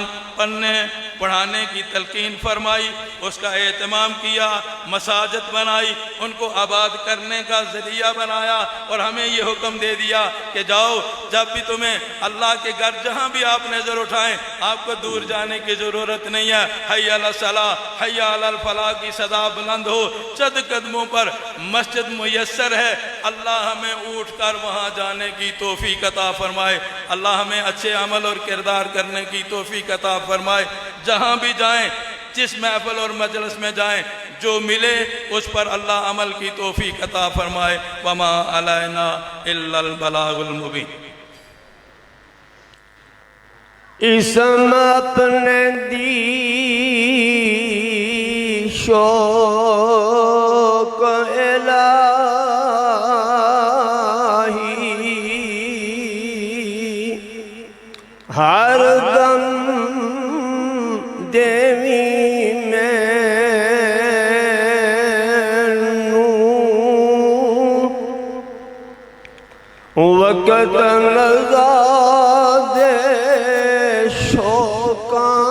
پڑھانے کی تلقین فرمائی، اس کا اہتمام کیا، مساجد بنائی، ان کو آباد کرنے کا ذریعہ بنایا، اور ہمیں یہ حکم دے دیا کہ جاؤ، جب بھی تمہیں اللہ کے گھر جہاں بھی آپ نظر اٹھائیں آپ کو دور جانے کی ضرورت نہیں ہے۔ حی علی الصلاۃ، حی علی الفلاح کی صدا بلند ہو، چند قدموں پر مسجد میسر ہے، اللہ ہمیں اٹھ کر وہاں جانے کی توفیق عطا فرمائے، اللہ ہمیں اچھے عمل اور کردار کرنے کی توفیق عطا فرمائے۔ جہاں بھی جائیں، جس محفل اور مجلس میں جائیں، جو ملے اس پر اللہ عمل کی توفیق عطا فرمائے۔ وما علینا الا البلاغ المبین۔ اسم اپنے دی شوق الہی، ہر دم دیوی مینوں وقت نزاد شوقاں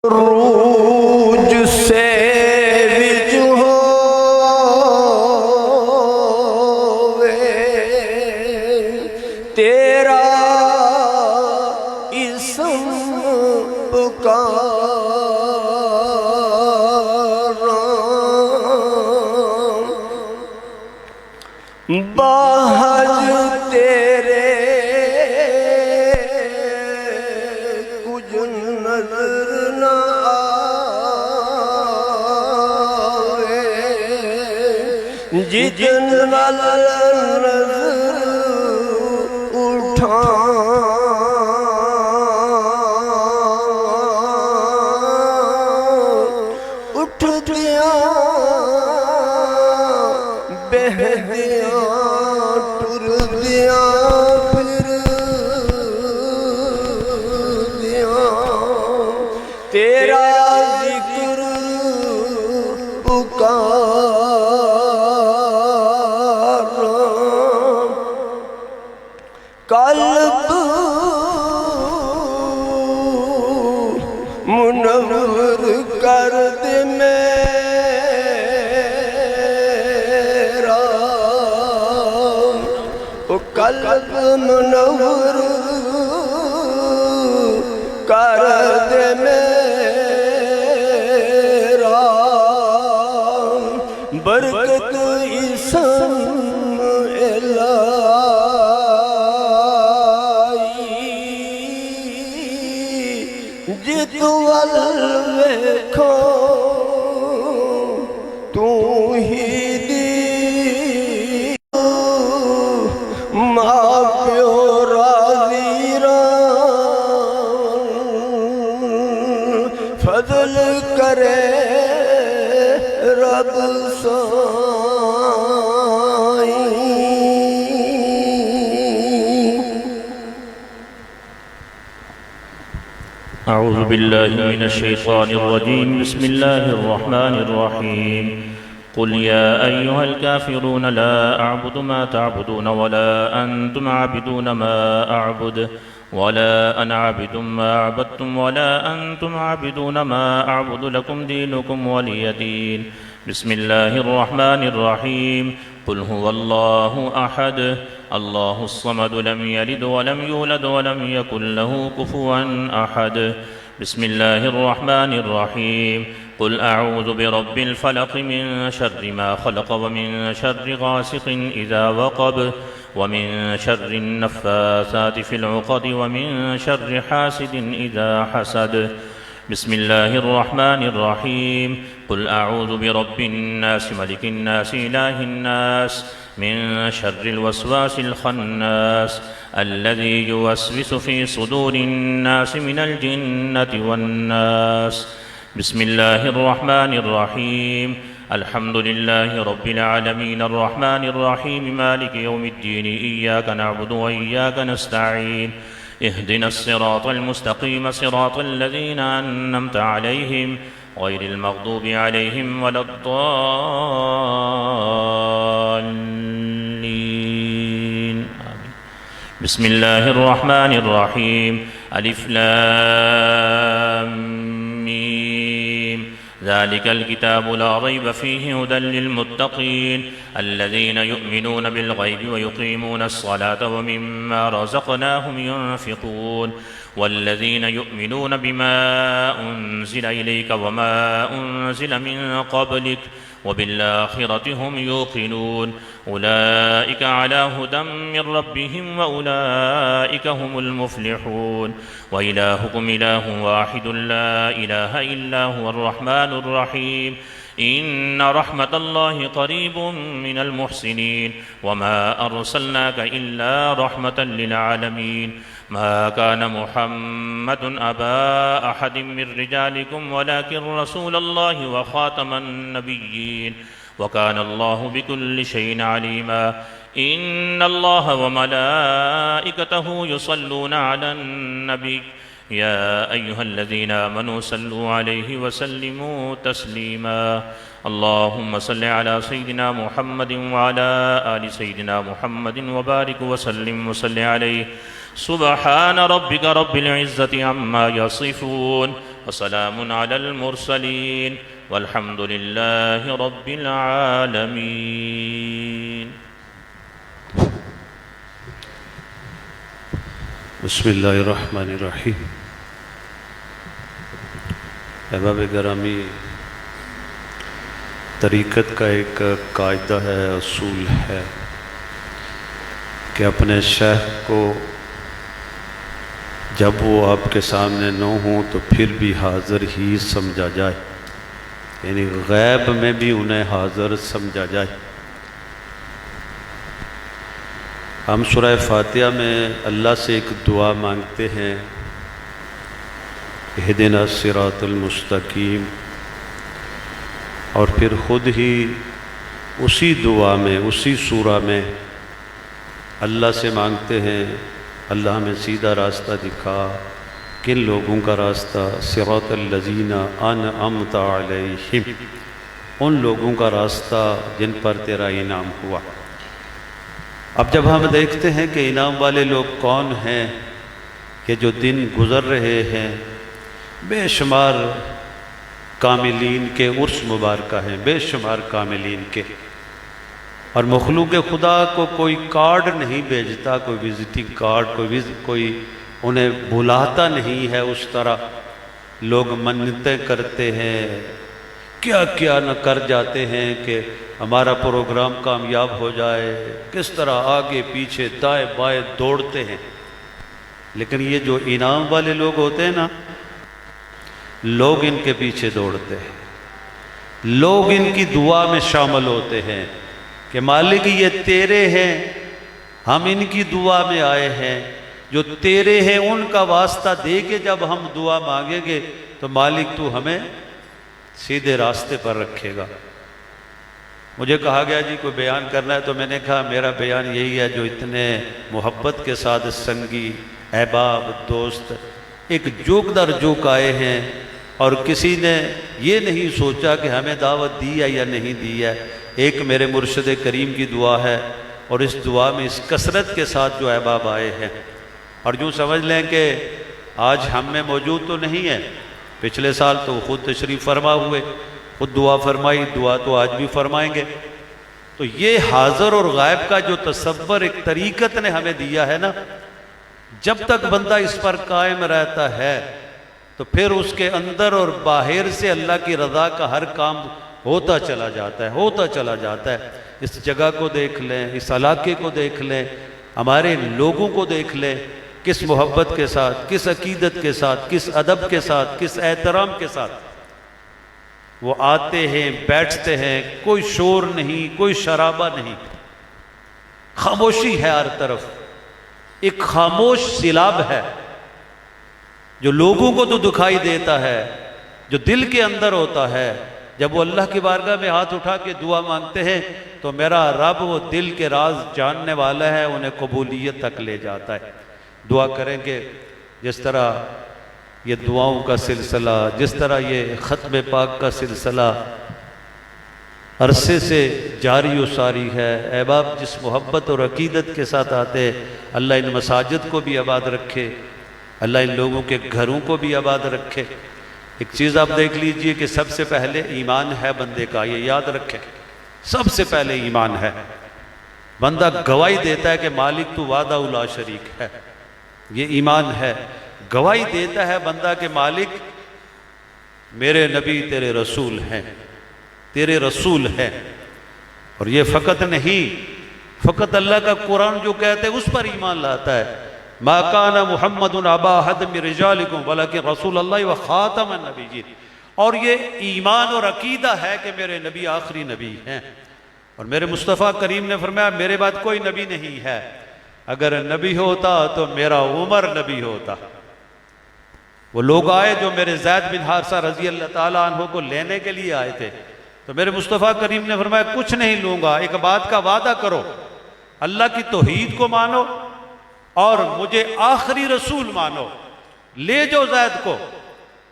روج سے وچ ہووے تیرا اسم پکاراں، باہج تیرے کچھ نظر نہ آوے، جتن نظر اٹھا اٹھدیاں بہدیاں ٹردیاں پھردیاں تیرا ذکر پکاراں قلب منور کر دے میرا او قلب منور کر دے میرا برکت اسم الہی جت ول ویکھو تو ہی دی ماں پیو راضی رہن فضل کرے رب أعوذ بالله من الشيطان الرجيم بسم الله الرحمن الرحيم قل يا أيها الكافرون لا أعبد ما تعبدون ولا أنتم عابدون ما أعبد ولا أنا عابد ما عبدتم ولا أنتم عابدون ما أعبد لكم دينكم ولي دين بسم الله الرحمن الرحيم قل هو الله أحد الله الصمد لم يلد ولم يولد ولم يكن له كفوا أحد بسم الله الرحمن الرحيم قل أعوذ برب الفلق من شر ما خلق ومن شر غاسق إذا وقب ومن شر النفاثات في العقد ومن شر حاسد إذا حسد بسم الله الرحمن الرحيم قل أعوذ برب الناس ملك الناس إله الناس من شر الوسواس الخناس الذي يوسوس في صدور الناس من الجنة والناس بسم الله الرحمن الرحيم الحمد لله رب العالمين الرحمن الرحيم مالك يوم الدين إياك نعبد وإياك نستعين اهدنا الصراط المستقيم صراط الذين أنعمت عليهم غير المغضوب عليهم ولا الضالين آمين. بسم الله الرحمن الرحيم ألف لام ميم ذلك الكتاب لا ريب فيه هدى للمتقين الذين يؤمنون بالغيب ويقيمون الصلاة ومما رزقناهم ينفقون والذين يؤمنون بما أنزل إليك وما أنزل من قبلك وبالآخرة هم يوقنون أولئك على هدى من ربهم وأولئك هم المفلحون وإلهكم إله واحد لا إله إلا هو الرحمن الرحيم إن رحمة الله قريب من المحسنين وما أرسلناك إلا رحمة للعالمين ما كان محمد أبا أحد من رجالكم ولكن رسول الله وخاتم النبيين وكان الله بكل شيء عليما إن الله وملائكته يصلون على النبي يا أيها الذين آمنوا صلوا عليه وسلموا تسليما اللهم صل على سيدنا محمد وعلى آل سيدنا محمد وبارك وسلم وصل عليه سبحان ربك رب العزة عما يصفون وسلام على المرسلين والحمد لله رب العالمين بسم اللہ الرحمن الرحیم. احباب گرامی، طریقت کا ایک قاعدہ ہے، اصول ہے کہ اپنے شیخ کو جب وہ آپ کے سامنے نہ ہوں تو پھر بھی حاضر ہی سمجھا جائے، یعنی غیب میں بھی انہیں حاضر سمجھا جائے. ہم سورہ فاتحہ میں اللہ سے ایک دعا مانگتے ہیں، اہدنا الصراط المستقیم، اور پھر خود ہی اسی دعا میں اسی سورہ میں اللہ سے مانگتے ہیں اللہ ہمیں سیدھا راستہ دکھا، کن لوگوں کا راستہ، صراط الذین انعمت علیہم، ان لوگوں کا راستہ جن پر تیرا انعام ہوا۔ اب جب ہم دیکھتے ہیں کہ انعام والے لوگ کون ہیں، کہ جو دن گزر رہے ہیں بے شمار کاملین کے عرس مبارکہ ہیں، بے شمار کاملین کے، اور مخلوق خدا کو کوئی کارڈ نہیں بھیجتا، کوئی وزٹنگ کارڈ، کوئی انہیں بلاتا نہیں ہے اس طرح۔ لوگ منتیں کرتے ہیں، کیا کیا نہ کر جاتے ہیں کہ ہمارا پروگرام کامیاب ہو جائے، کس طرح آگے پیچھے دائیں بائیں دوڑتے ہیں۔ لیکن یہ جو انعام والے لوگ ہوتے ہیں نا، لوگ ان کے پیچھے دوڑتے ہیں، لوگ ان کی دعا میں شامل ہوتے ہیں کہ مالک یہ تیرے ہیں، ہم ان کی دعا میں آئے ہیں، جو تیرے ہیں ان کا واسطہ دے کے جب ہم دعا مانگیں گے تو مالک تو ہمیں سیدھے راستے پر رکھے گا۔ مجھے کہا گیا جی کوئی بیان کرنا ہے، تو میں نے کہا میرا بیان یہی ہے، جو اتنے محبت کے ساتھ سنگی احباب دوست ایک جوک در جوک آئے ہیں، اور کسی نے یہ نہیں سوچا کہ ہمیں دعوت دی ہے یا نہیں دی ہے۔ ایک میرے مرشد کریم کی دعا ہے، اور اس دعا میں اس کثرت کے ساتھ جو احباب آئے ہیں، اور یوں سمجھ لیں کہ آج ہم میں موجود تو نہیں ہے، پچھلے سال تو خود تشریف فرما ہوئے، خود دعا فرمائی، دعا تو آج بھی فرمائیں گے۔ تو یہ حاضر اور غائب کا جو تصور ایک طریقت نے ہمیں دیا ہے نا، جب تک بندہ اس پر قائم رہتا ہے تو پھر اس کے اندر اور باہر سے اللہ کی رضا کا ہر کام ہوتا چلا جاتا ہے، ہوتا چلا جاتا ہے۔ اس جگہ کو دیکھ لیں، اس علاقے کو دیکھ لیں، ہمارے لوگوں کو دیکھ لیں، کس محبت کے ساتھ، کس عقیدت کے ساتھ، کس ادب کے ساتھ، کس احترام کے ساتھ وہ آتے ہیں، بیٹھتے ہیں، کوئی شور نہیں، کوئی شرابہ نہیں، خاموشی ہے ہر طرف، ایک خاموش سیلاب ہے جو لوگوں کو تو دکھائی دیتا ہے، جو دل کے اندر ہوتا ہے۔ جب وہ اللہ کی بارگاہ میں ہاتھ اٹھا کے دعا مانگتے ہیں تو میرا رب وہ دل کے راز جاننے والا ہے، انہیں قبولیت تک لے جاتا ہے۔ دعا کریں کہ جس طرح یہ دعاؤں کا سلسلہ، جس طرح یہ ختم پاک کا سلسلہ عرصے سے جاری و ساری ہے، احباب جس محبت اور عقیدت کے ساتھ آتے، اللہ ان مساجد کو بھی آباد رکھے، اللہ ان لوگوں کے گھروں کو بھی آباد رکھے۔ ایک چیز آپ دیکھ لیجئے کہ سب سے پہلے ایمان ہے بندے کا، یہ یاد رکھیں، سب سے پہلے ایمان ہے۔ بندہ گواہی دیتا ہے کہ مالک تو وحدہ لا شریک ہے، یہ ایمان ہے۔ گواہی دیتا ہے بندہ کہ مالک میرے نبی تیرے رسول ہیں، تیرے رسول ہیں۔ اور یہ فقط نہیں، فقط اللہ کا قرآن جو کہتے ہیں اس پر ایمان لاتا ہے۔ ما کان محمد ابا احد من رجالکم ولکن رسول اللہ و خاتم النبیین۔ اور یہ ایمان اور عقیدہ ہے کہ میرے نبی آخری نبی ہیں، اور میرے مصطفیٰ کریم نے فرمایا میرے بعد کوئی نبی نہیں ہے، اگر نبی ہوتا تو میرا عمر نبی ہوتا۔ وہ لوگ آئے جو میرے زید بن حارثہ رضی اللہ تعالیٰ عنہ کو لینے کے لیے آئے تھے، تو میرے مصطفیٰ کریم نے فرمایا کچھ نہیں لوں گا، ایک بات کا وعدہ کرو، اللہ کی توحید کو مانو اور مجھے آخری رسول مانو، لے جو زید کو۔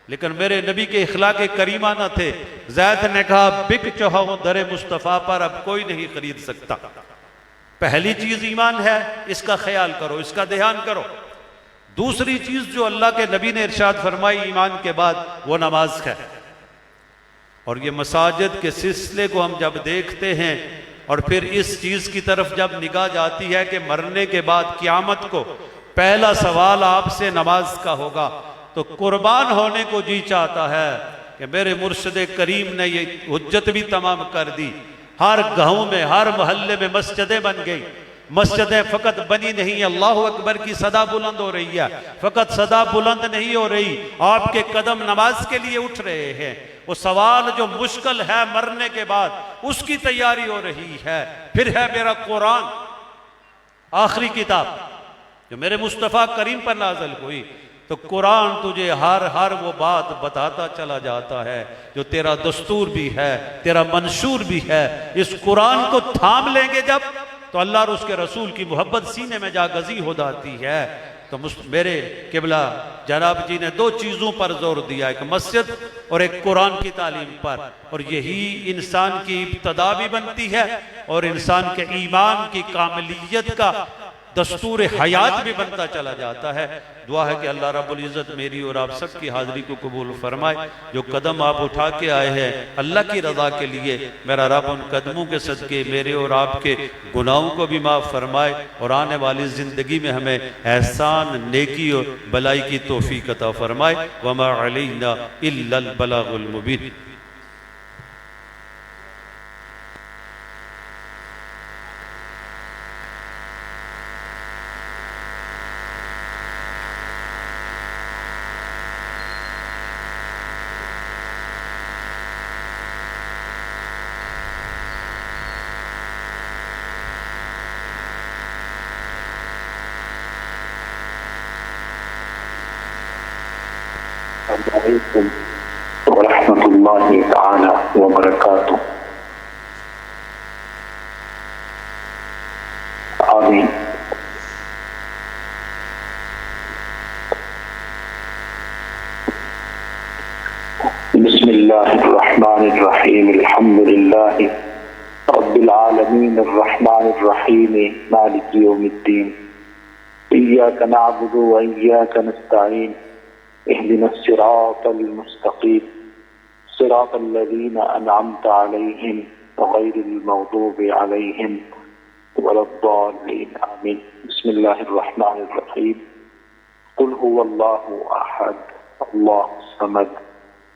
لیکن میرے نبی کے اخلاق کریمہ نہ تھے، زید نے کہا بک چوہا ہوں در مصطفیٰ پر، اب کوئی نہیں خرید سکتا۔ پہلی چیز ایمان ہے، اس کا خیال کرو، اس کا دھیان کرو۔ دوسری چیز جو اللہ کے نبی نے ارشاد فرمائی ایمان کے بعد، وہ نماز ہے۔ اور یہ مساجد کے سلسلے کو ہم جب دیکھتے ہیں اور پھر اس چیز کی طرف جب نگاہ جاتی ہے کہ مرنے کے بعد قیامت کو پہلا سوال آپ سے نماز کا ہوگا، تو قربان ہونے کو جی چاہتا ہے کہ میرے مرشد کریم نے یہ حجت بھی تمام کر دی۔ ہر گاؤں میں، ہر محلے میں مسجدیں بن گئی۔ مسجدیں فقط بنی نہیں، اللہ اکبر کی صدا بلند ہو رہی ہے، فقط صدا بلند نہیں ہو رہی، آپ کے قدم نماز کے لیے اٹھ رہے ہیں۔ وہ سوال جو مشکل ہے مرنے کے بعد، اس کی تیاری ہو رہی ہے۔ پھر ہے میرا قرآن، آخری کتاب جو میرے مصطفیٰ کریم پر نازل ہوئی، تو قرآن تجھے ہر وہ بات بتاتا چلا جاتا ہے جو تیرا دستور بھی ہے، تیرا منشور بھی ہے۔ اس قرآن کو تھام لیں گے جب، تو اللہ اور اس کے رسول کی محبت سینے میں جاگزی ہو جاتی ہے۔ تو میرے قبلہ جناب جی نے دو چیزوں پر زور دیا، ایک مسجد اور ایک قرآن کی تعلیم پر، اور یہی انسان کی ابتدا بھی بنتی ہے اور انسان کے ایمان کی کاملیت کا دستور حیات بھی بنتا چلا جاتا ہے۔ دعا ہے کہ اللہ رب العزت میری اور آپ سب کی حاضری کو قبول فرمائے۔ جو قدم آپ اٹھا کے آئے ہیں اللہ کی رضا کے لیے، میرا رب ان قدموں کے صدقے میرے اور آپ کے گناہوں کو بھی معاف فرمائے، اور آنے والی زندگی میں ہمیں احسان، نیکی اور بلائی کی توفیق عطا فرمائے۔ وما علینا الا البلاغ المبین۔ السلام علیکم ورحمۃ اللہ تعالی وبرکاتہ۔ آمین۔ بسم اللہ الرحمن الرحیم، الحمد للہ رب العالمین، الرحمن الرحیم، مالک یوم الدین، ایاک نعبد و ایاک نستعین، اهدنا الصراط المستقيم صراط الذين أنعمت عليهم غير المغضوب عليهم ولا الضالين آمين۔ بسم الله الرحمن الرحيم۔ قل هو الله أحد الله الصمد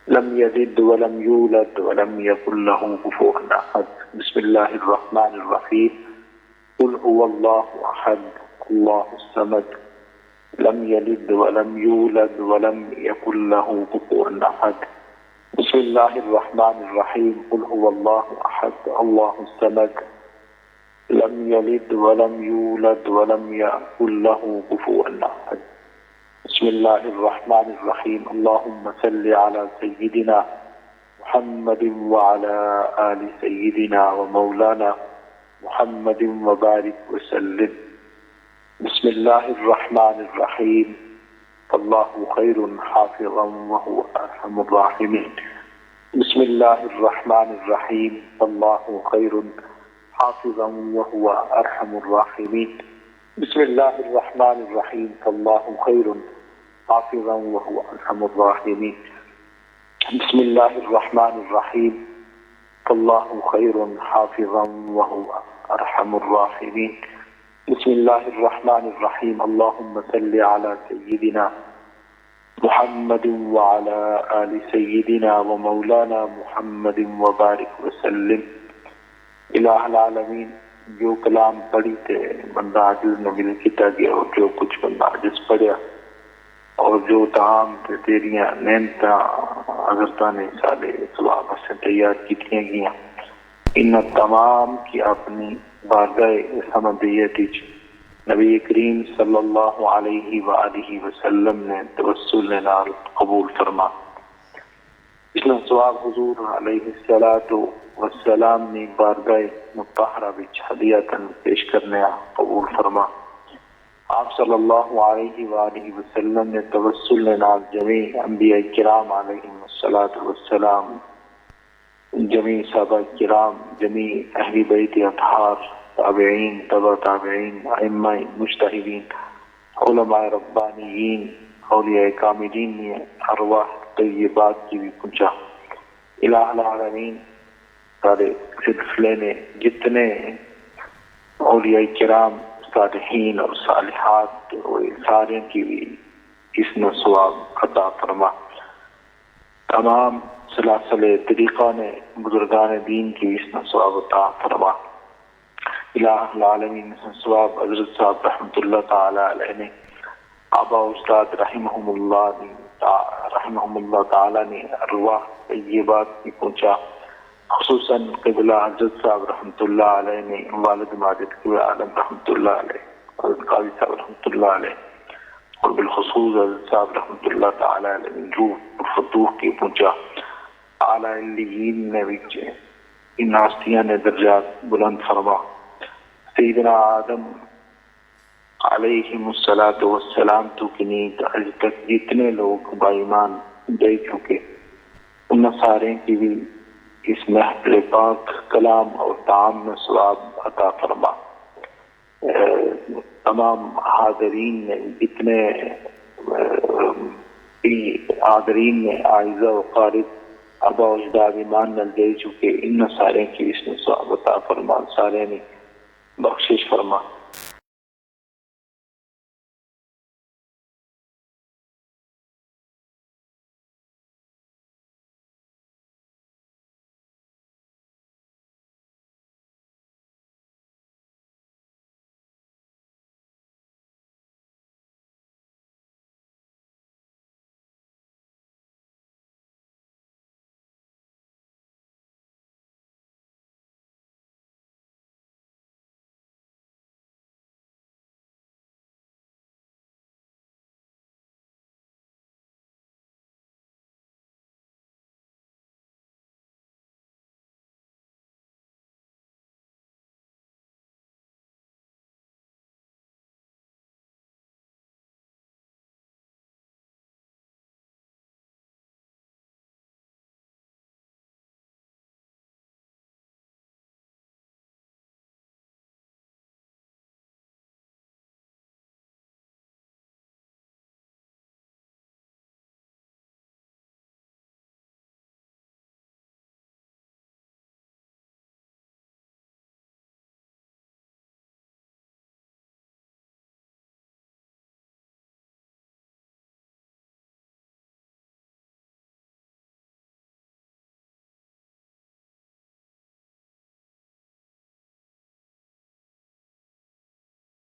لم يلد ولم يولد ولم يكن له كفوا أحد۔ بسم الله الرحمن الرحيم۔ قل هو الله أحد الله الصمد لم يلد ولم يولد ولم يكن له كفوا أحد۔ بسم الله الرحمن الرحيم۔ قل هو الله أحد الله الصمد لم يلد ولم يولد ولم يكن له كفوا أحد۔ بسم الله الرحمن الرحيم۔ اللهم صل على سيدنا محمد وعلى آل سيدنا ومولانا محمد وبارك وسلم۔ بسم اللہ الرحمن الرحیم۔ اللہ خیر حافظا وهو ارحم الراحمین۔ بسم اللہ الرحمن الرحیم۔ اللہ خیر حافظا وهو ارحم الراحمین۔ بسم اللہ الرحمن الرحیم۔ اللہ خیر حافظا وهو ارحم الراحمین۔ بسم اللہ الرحمن الرحیم۔ اللہ خیر حافظا وهو ارحم الراحمین۔ بسم اللہ الرحمن الرحیم۔ اللهم صل على سيدنا محمد وعلى آل سيدنا ومولانا محمد وبارك وسلم۔ الہ العالمین، جو کلام پڑھی تھے بندہ عاجز نے مل کیتا گیا، اور جو کچھ بندہ عاجز پڑھیا، اور جو تمام تیریاں نعمتاں حضرتاں نے سارے ثواب سے تیار کیتیاں گیاں، ان تمام کی اپنی بارگاہ سمدیتی نبی کریم صلی اللہ علیہ وآلہ وسلم نے توسل نال قبول فرما۔ اس نے ثواب حضور علیہ السلام نے بارگاہ مطہرہ وچ ہدیۃً پیش کرنے قبول فرما۔ آپ صلی اللہ علیہ وآلہ وسلم نے توسل نال جميع انبیاء کرام علیہم السلام، جمیع صحابہ کرام، جمیع اہل بیت اطہار، تابعین، تبع تابعین، ائمہ مجتہدین، علماء ربانیین، اولیاء کاملین نے ارواح طیبات کی بھی پہنچا۔ الہ العالمین، سارے سلسلے نے جتنے اولیاء کرام، صالحین اور صالحات، سارے کی بھی اس نے ثواب عطا فرما۔ تمام سلاسل طریقہ نے بزرگان دین کی اس نے ثواب عطا فرما۔ الہ العالمین، ثواب حضرت صاحب رحمۃ اللہ تعالی علیہ نے، آبا استاد رحمہم اللہ تعالی نے ارواح طیبات کی پہنچا، خصوصاً قبلہ حضرت صاحب رحمۃ اللہ علیہ نے، والد ماجد قبلہ عالم رحمۃ اللہ علیہ، حضرت قاضی صاحب رحمۃ اللہ علیہ، اور بالخصوص حضرت صاحب رحمۃ اللہ تعالی علیہ جو فتوح کی پہنچا اعلیٰ علیین نے وچ ان ہستیاں نے درجات بلند فرما سیدنا آدم علیہ السلام تو کنی آج تک جتنے لوگ با ایمان دے چکے ان سارے کی بھی اس محفل پاک کلام اور تعام میں ثواب عطا فرما۔ تمام حاضرین نے جتنے بھی حاضرین نے عائزہ و قارب ابا و اجداد ایمان نل دے چکے ان سارے کی اس میں ثواب عطا فرما، سارے نے بخشش فرما۔